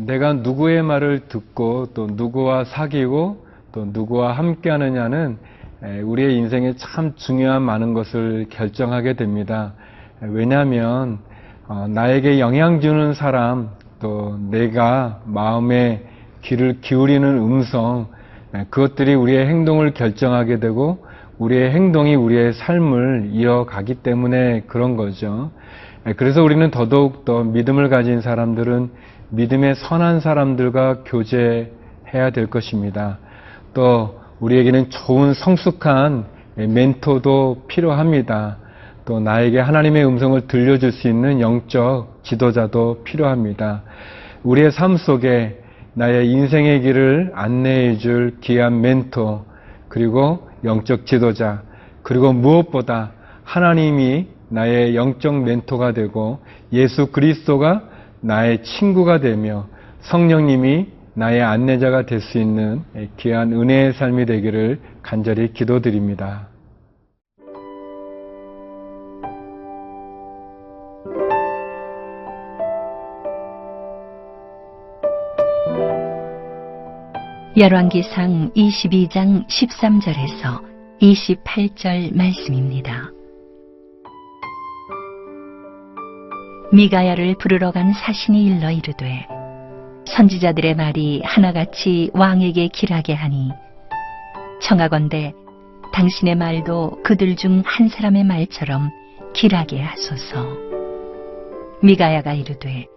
내가 누구의 말을 듣고 또 누구와 사귀고 또 누구와 함께 하느냐는 우리의 인생에 참 중요한 많은 것을 결정하게 됩니다. 왜냐하면 나에게 영향 주는 사람, 또 내가 마음에 귀를 기울이는 음성, 그것들이 우리의 행동을 결정하게 되고 우리의 행동이 우리의 삶을 이어가기 때문에 그런 거죠. 그래서 우리는 더더욱 더 믿음을 가진 사람들은 믿음의 선한 사람들과 교제해야 될 것입니다. 또 우리에게는 좋은 성숙한 멘토도 필요합니다. 또 나에게 하나님의 음성을 들려줄 수 있는 영적 지도자도 필요합니다. 우리의 삶 속에 나의 인생의 길을 안내해 줄 귀한 멘토, 그리고 영적 지도자, 그리고 무엇보다 하나님이 나의 영적 멘토가 되고 예수 그리스도가 나의 친구가 되며 성령님이 나의 안내자가 될 수 있는 귀한 은혜의 삶이 되기를 간절히 기도드립니다. 열왕기상 22장 13절에서 28절 말씀입니다. 미가야를 부르러 간 사신이 일러 이르되 선지자들의 말이 하나같이 왕에게 길하게 하니 청하건대 당신의 말도 그들 중 한 사람의 말처럼 길하게 하소서. 미가야가 이르되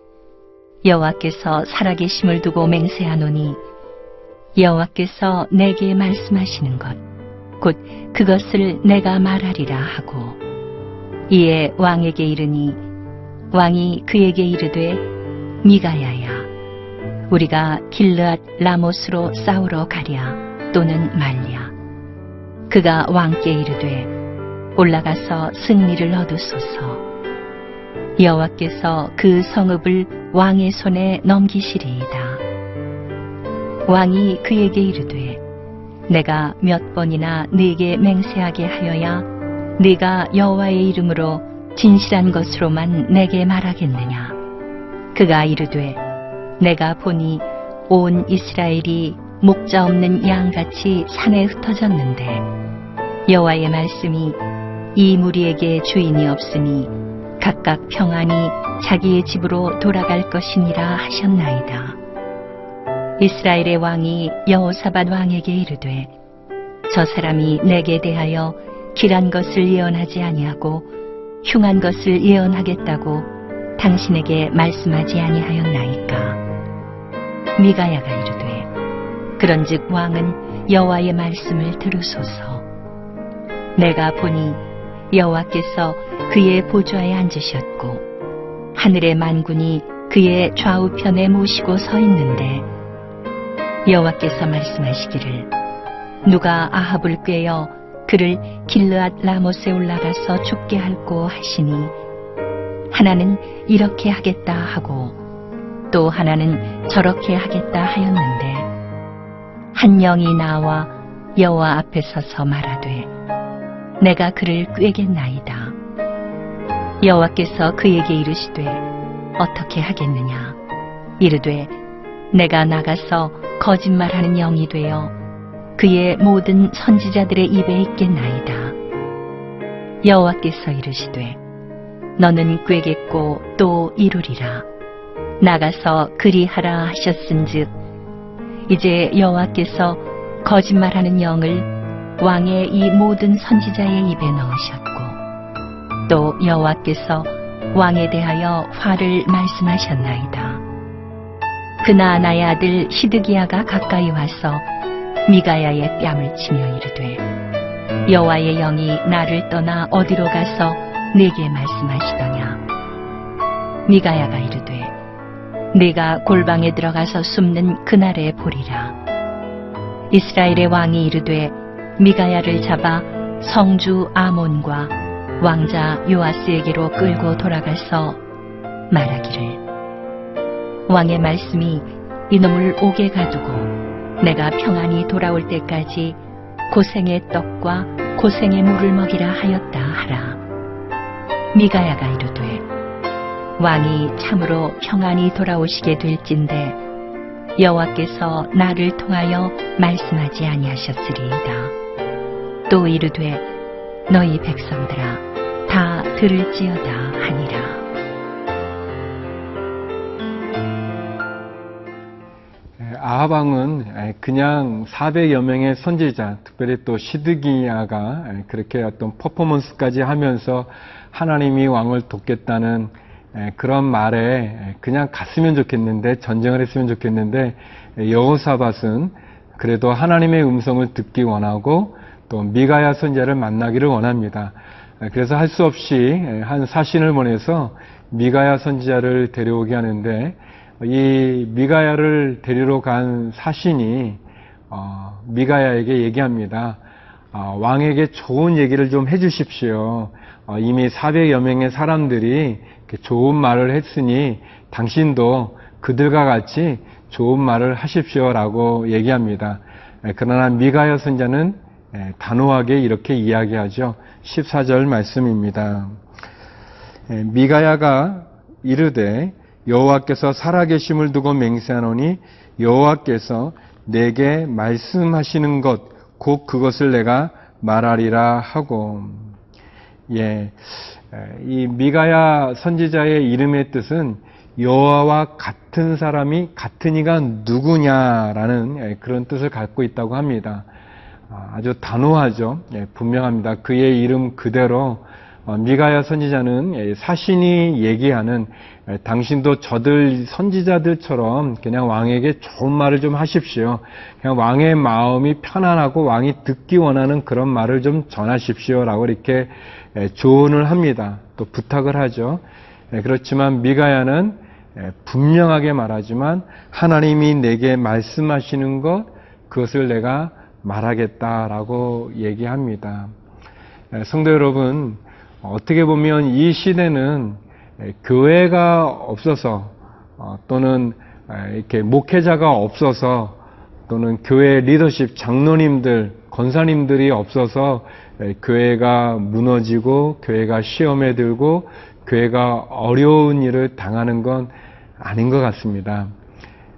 여호와께서 살아계심을 두고 맹세하노니 여호와께서 내게 말씀하시는 것 곧 그것을 내가 말하리라 하고, 이에 왕에게 이르니 왕이 그에게 이르되 미가야야, 우리가 길르앗 라못으로 싸우러 가랴 또는 말랴. 그가 왕께 이르되 올라가서 승리를 얻으소서. 여호와께서 그 성읍을 왕의 손에 넘기시리이다. 왕이 그에게 이르되 내가 몇 번이나 네게 맹세하게 하여야 네가 여호와의 이름으로 진실한 것으로만 내게 말하겠느냐. 그가 이르되 내가 보니 온 이스라엘이 목자 없는 양같이 산에 흩어졌는데 여호와의 말씀이 이 무리에게 주인이 없으니 각각 평안히 자기의 집으로 돌아갈 것이니라 하셨나이다. 이스라엘의 왕이 여호사밧 왕에게 이르되 저 사람이 내게 대하여 길한 것을 예언하지 아니하고 흉한 것을 예언하겠다고 당신에게 말씀하지 아니하였나이까. 미가야가 이르되 그런즉 왕은 여호와의 말씀을 들으소서. 내가 보니 여호와께서 그의 보좌에 앉으셨고 하늘의 만군이 그의 좌우편에 모시고 서 있는데 여호와께서 말씀하시기를 누가 아합을 꾀어 그를 길르앗 라못에 올라가서 죽게 할꼬 하시니 하나는 이렇게 하겠다 하고 또 하나는 저렇게 하겠다 하였는데 한 영이 나와 여호와 앞에 서서 말하되 내가 그를 꾀겠나이다. 여호와께서 그에게 이르시되 어떻게 하겠느냐. 이르되 내가 나가서 거짓말하는 영이 되어 그의 모든 선지자들의 입에 있겠나이다. 여호와께서 이르시되 너는 꾀겠고 또 이루리라. 나가서 그리하라 하셨은즉 이제 여호와께서 거짓말하는 영을 왕의 이 모든 선지자의 입에 넣으셨고 또 여호와께서 왕에 대하여 화를 말씀하셨나이다. 그나아나의 아들 시드기야가 가까이 와서 미가야의 뺨을 치며 이르되 여호와의 영이 나를 떠나 어디로 가서 네게 말씀하시더냐. 미가야가 이르되 네가 골방에 들어가서 숨는 그날에 보리라. 이스라엘의 왕이 이르되 미가야를 잡아 성주 아몬과 왕자 요아스에게로 끌고 돌아가서 말하기를 왕의 말씀이 이놈을 옥에 가두고 내가 평안히 돌아올 때까지 고생의 떡과 고생의 물을 먹이라 하였다 하라. 미가야가 이르되 왕이 참으로 평안히 돌아오시게 될진대 여호와께서 나를 통하여 말씀하지 아니하셨으리이다. 또 이르되 너희 백성들아 다 들을지어다 하니라. 아합 왕은 그냥 400여 명의 선지자, 특별히 또 시드기야가 그렇게 어떤 퍼포먼스까지 하면서 하나님이 왕을 돕겠다는 그런 말에 그냥 갔으면 좋겠는데, 전쟁을 했으면 좋겠는데, 여호사밧은 그래도 하나님의 음성을 듣기 원하고 또 미가야 선지자를 만나기를 원합니다. 그래서 할 수 없이 한 사신을 보내서 미가야 선지자를 데려오게 하는데, 이 미가야를 데리러 간 사신이 미가야에게 얘기합니다. 왕에게 좋은 얘기를 좀 해주십시오. 이미 400여 명의 사람들이 좋은 말을 했으니 당신도 그들과 같이 좋은 말을 하십시오라고 얘기합니다. 그러나 미가야 선지자는 단호하게 이렇게 이야기하죠. 14절 말씀입니다. 미가야가 이르되 여호와께서 살아계심을 두고 맹세하노니 여호와께서 내게 말씀하시는 것 곧 그것을 내가 말하리라 하고, 이 미가야 선지자의 이름의 뜻은 여호와와 같은 사람이 같은 이가 누구냐라는 그런 뜻을 갖고 있다고 합니다. 아주 단호하죠. 분명합니다. 그의 이름 그대로 미가야 선지자는 사신이 얘기하는 당신도 저들 선지자들처럼 그냥 왕에게 좋은 말을 좀 하십시오. 그냥 왕의 마음이 편안하고 왕이 듣기 원하는 그런 말을 좀 전하십시오라고 이렇게 조언을 합니다. 또 부탁을 하죠. 그렇지만 미가야는 분명하게 말하지만 하나님이 내게 말씀하시는 것 그것을 내가 말하겠다라고 얘기합니다. 성도 여러분, 어떻게 보면 이 시대는 교회가 없어서 또는 이렇게 목회자가 없어서 또는 교회 리더십 장로님들, 권사님들이 없어서 교회가 무너지고 교회가 시험에 들고 교회가 어려운 일을 당하는 건 아닌 것 같습니다.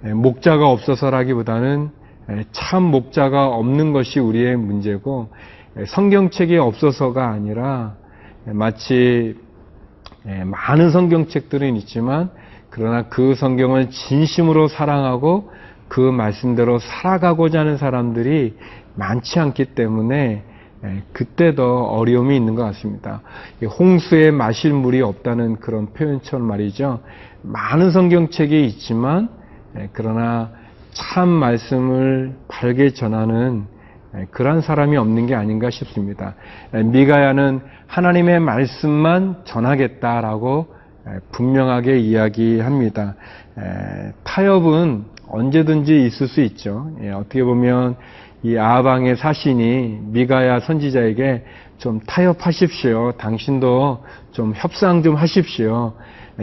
목자가 없어서라기보다는 참 목자가 없는 것이 우리의 문제고 성경책이 없어서가 아니라 마치 많은 성경책들은 있지만 그러나 그 성경을 진심으로 사랑하고 그 말씀대로 살아가고자 하는 사람들이 많지 않기 때문에 그때도 어려움이 있는 것 같습니다. 홍수에 마실 물이 없다는 그런 표현처럼 말이죠. 많은 성경책이 있지만 그러나 참 말씀을 바르게 전하는 그러한 사람이 없는 게 아닌가 싶습니다. 미가야는 하나님의 말씀만 전하겠다라고 분명하게 이야기합니다. 타협은 언제든지 있을 수 있죠. 어떻게 보면 이 아합 왕의 사신이 미가야 선지자에게 좀 타협하십시오. 당신도 좀 협상 좀 하십시오.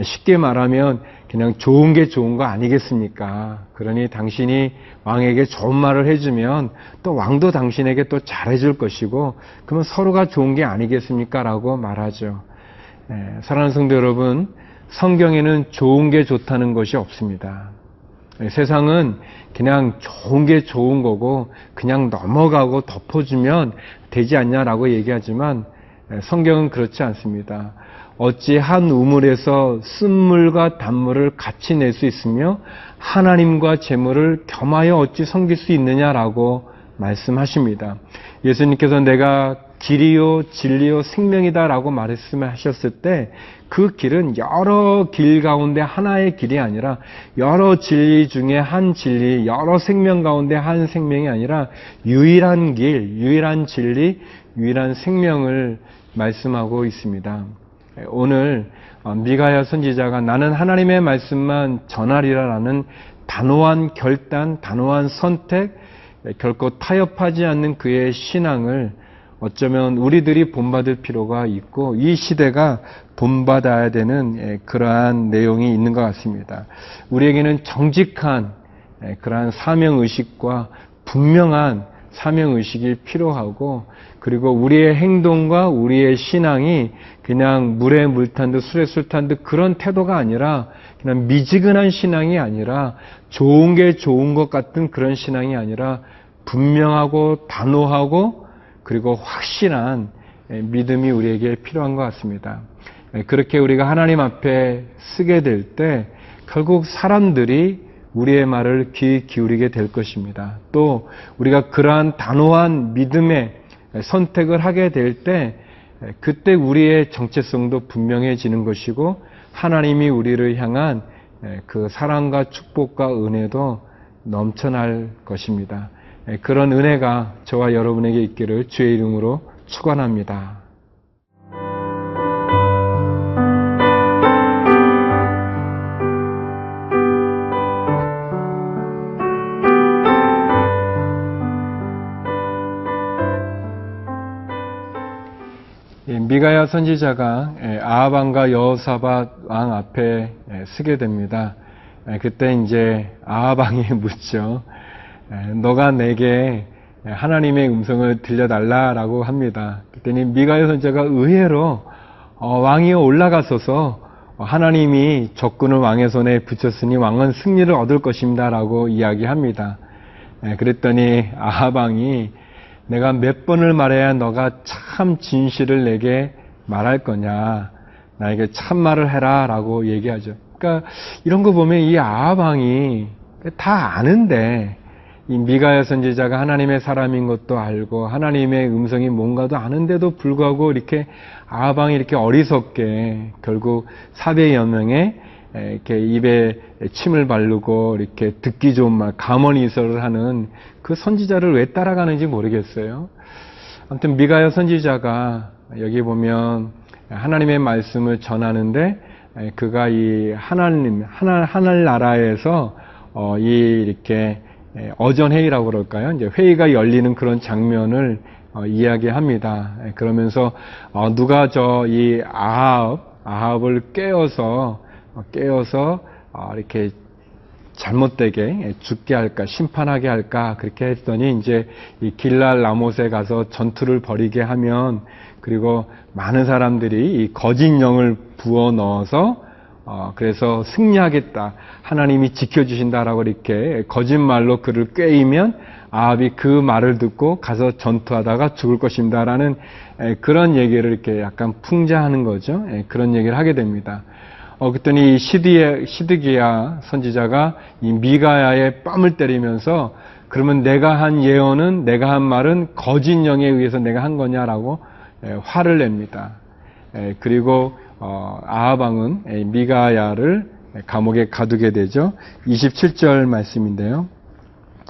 쉽게 말하면 그냥 좋은 게 좋은 거 아니겠습니까? 그러니 당신이 왕에게 좋은 말을 해주면 또 왕도 당신에게 또 잘해줄 것이고 그러면 서로가 좋은 게 아니겠습니까? 라고 말하죠. 사랑하는 성도 여러분, 성경에는 좋은 게 좋다는 것이 없습니다. 세상은 그냥 좋은 게 좋은 거고 그냥 넘어가고 덮어주면 되지 않냐라고 얘기하지만 성경은 그렇지 않습니다. 어찌 한 우물에서 쓴물과 단물을 같이 낼 수 있으며 하나님과 재물을 겸하여 어찌 섬길 수 있느냐라고 말씀하십니다. 예수님께서 내가 길이요 진리요 생명이다라고 말씀하셨을 때 그 길은 여러 길 가운데 하나의 길이 아니라 여러 진리 중에 한 진리, 여러 생명 가운데 한 생명이 아니라 유일한 길, 유일한 진리, 유일한 생명을 말씀하고 있습니다. 오늘 미가야 선지자가 나는 하나님의 말씀만 전하리라라는 단호한 결단, 단호한 선택, 결코 타협하지 않는 그의 신앙을 어쩌면 우리들이 본받을 필요가 있고 이 시대가 본받아야 되는 그러한 내용이 있는 것 같습니다. 우리에게는 정직한 그러한 사명의식과 분명한 사명의식이 필요하고 그리고 우리의 행동과 우리의 신앙이 그냥 물에 물 탄 듯 술에 술 탄 듯 그런 태도가 아니라 그냥 미지근한 신앙이 아니라 좋은 게 좋은 것 같은 그런 신앙이 아니라 분명하고 단호하고 그리고 확실한 믿음이 우리에게 필요한 것 같습니다. 그렇게 우리가 하나님 앞에 쓰게 될 때 결국 사람들이 우리의 말을 귀 기울이게 될 것입니다. 또 우리가 그러한 단호한 믿음의 선택을 하게 될 때 그때 우리의 정체성도 분명해지는 것이고 하나님이 우리를 향한 그 사랑과 축복과 은혜도 넘쳐날 것입니다. 그런 은혜가 저와 여러분에게 있기를 주의 이름으로 축원합니다. 미가야 선지자가 아합 왕과 여호사밧 왕 앞에 서게 됩니다. 그때 이제 아합 왕이 묻죠. 너가 내게 하나님의 음성을 들려달라라고 합니다. 그랬더니 미가야 선지자가 의외로 왕이 올라가서서 하나님이 적군을 왕의 손에 붙였으니 왕은 승리를 얻을 것입니다라고 이야기합니다. 그랬더니 아합 왕이 내가 몇 번을 말해야 너가 참 진실을 내게 말할 거냐. 나에게 참말을 해라 라고 얘기하죠. 그러니까 이런 거 보면 이 아합 왕이 다 아는데 이 미가야 선지자가 하나님의 사람인 것도 알고 하나님의 음성이 뭔가도 아는데도 불구하고 이렇게 아합 왕이 이렇게 어리석게 결국 400여 명의 이렇게 입에 침을 바르고 이렇게 듣기 좋은 말, 감언이설을 하는 그 선지자를 왜 따라가는지 모르겠어요. 아무튼 미가야 선지자가 여기 보면 하나님의 말씀을 전하는데 그가 이 하늘나라에서 이렇게 어전회의라고 그럴까요? 이제 회의가 열리는 그런 장면을 이야기합니다. 그러면서 누가 이 아합을 깨어서 이렇게 잘못되게 죽게 할까, 심판하게 할까, 그렇게 했더니 이제 이 길랄 라못에 가서 전투를 벌이게 하면, 그리고 많은 사람들이 이 거짓 영을 부어 넣어서, 그래서 승리하겠다, 하나님이 지켜주신다라고 이렇게 거짓말로 그를 꾀이면 아합이 그 말을 듣고 가서 전투하다가 죽을 것입니다라는 그런 얘기를 이렇게 약간 풍자하는 거죠. 그런 얘기를 하게 됩니다. 그랬더니 시드기야 선지자가 이 미가야의 뺨을 때리면서 그러면 내가 한 예언은, 내가 한 말은 거짓 영에 의해서 내가 한 거냐라고 화를 냅니다. 그리고 아합 왕은 미가야를 감옥에 가두게 되죠. 27절 말씀인데요.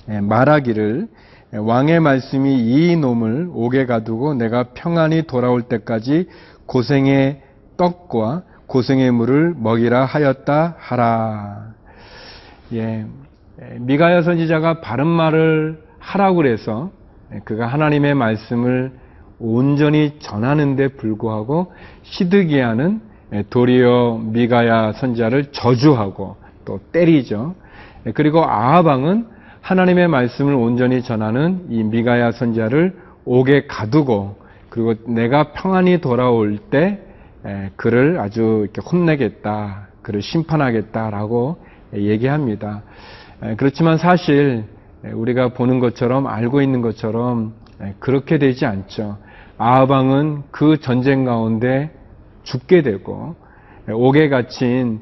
말하기를 왕의 말씀이 이 놈을 옥에 가두고 내가 평안히 돌아올 때까지 고생의 떡과 고생의 물을 먹이라 하였다 하라. 미가야 선지자가 바른 말을 하라고 그래서 그가 하나님의 말씀을 온전히 전하는데 불구하고 시드기야는 도리어 미가야 선지자를 저주하고 또 때리죠. 그리고 아합 왕은 하나님의 말씀을 온전히 전하는 이 미가야 선지자를 옥에 가두고 그리고 내가 평안히 돌아올 때 그를 아주 이렇게 혼내겠다, 그를 심판하겠다라고 얘기합니다. 그렇지만 사실 우리가 보는 것처럼 알고 있는 것처럼 그렇게 되지 않죠. 아합 왕은 그 전쟁 가운데 죽게 되고 옥에 갇힌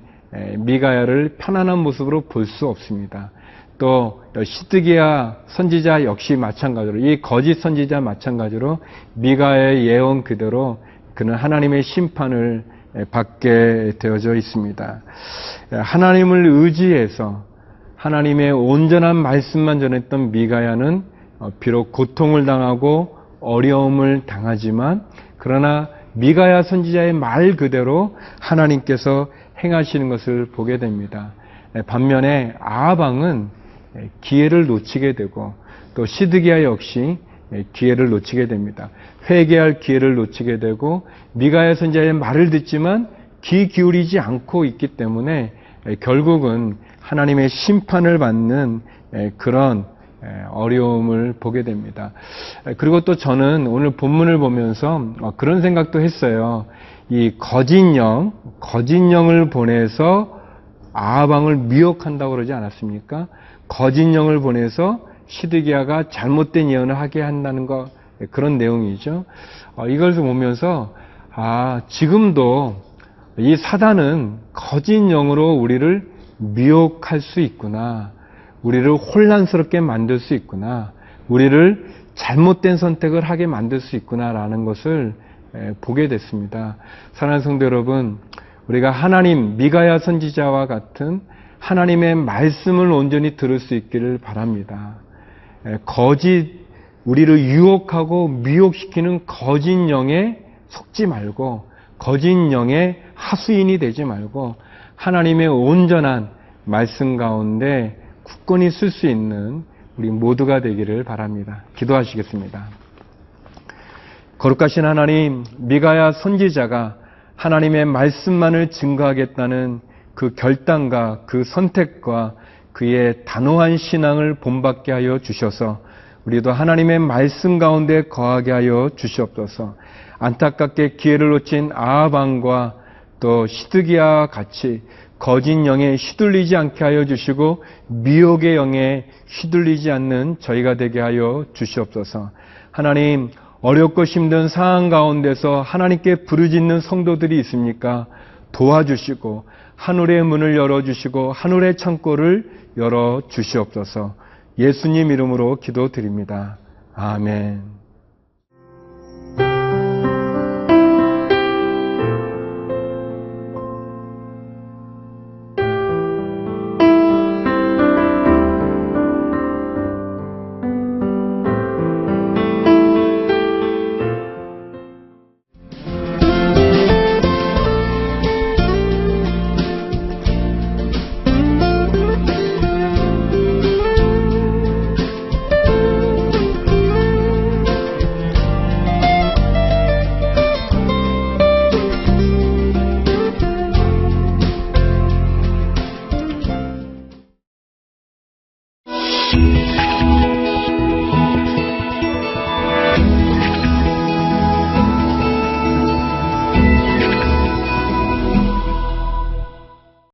미가야를 편안한 모습으로 볼 수 없습니다. 또 시드기야 선지자 역시 마찬가지로 이 거짓 선지자 마찬가지로 미가야의 예언 그대로 그는 하나님의 심판을 받게 되어져 있습니다. 하나님을 의지해서 하나님의 온전한 말씀만 전했던 미가야는 비록 고통을 당하고 어려움을 당하지만 그러나 미가야 선지자의 말 그대로 하나님께서 행하시는 것을 보게 됩니다. 반면에 아합 왕은 기회를 놓치게 되고 또 시드기야 역시 기회를 놓치게 됩니다. 회개할 기회를 놓치게 되고 미가야 선지자의 말을 듣지만 귀 기울이지 않고 있기 때문에 결국은 하나님의 심판을 받는 그런 어려움을 보게 됩니다. 그리고 또 저는 오늘 본문을 보면서 그런 생각도 했어요. 이 거짓 영을 보내서 아합 왕을 미혹한다고 그러지 않았습니까? 거짓 영을 보내서 시드기야가 잘못된 예언을 하게 한다는 것, 그런 내용이죠. 이걸 보면서 지금도 이 사단은 거짓 영으로 우리를 미혹할 수 있구나, 우리를 혼란스럽게 만들 수 있구나, 우리를 잘못된 선택을 하게 만들 수 있구나라는 것을 보게 됐습니다. 사랑하는 성도 여러분, 우리가 하나님, 미가야 선지자와 같은 하나님의 말씀을 온전히 들을 수 있기를 바랍니다. 우리를 유혹하고 미혹시키는 거짓 영에 속지 말고, 거짓 영의 하수인이 되지 말고 하나님의 온전한 말씀 가운데 굳건히 쓸 수 있는 우리 모두가 되기를 바랍니다. 기도하시겠습니다. 거룩하신 하나님, 미가야 선지자가 하나님의 말씀만을 증거하겠다는 그 결단과 그 선택과 그의 단호한 신앙을 본받게 하여 주셔서 우리도 하나님의 말씀 가운데 거하게 하여 주시옵소서. 안타깝게 기회를 놓친 아합 왕과 또 시드기야와 같이 거짓 영에 휘둘리지 않게 하여 주시고 미혹의 영에 휘둘리지 않는 저희가 되게 하여 주시옵소서. 하나님, 어렵고 힘든 상황 가운데서 하나님께 부르짖는 성도들이 있습니까? 도와주시고 하늘의 문을 열어주시고 하늘의 창고를 열어주시옵소서. 예수님 이름으로 기도드립니다. 아멘.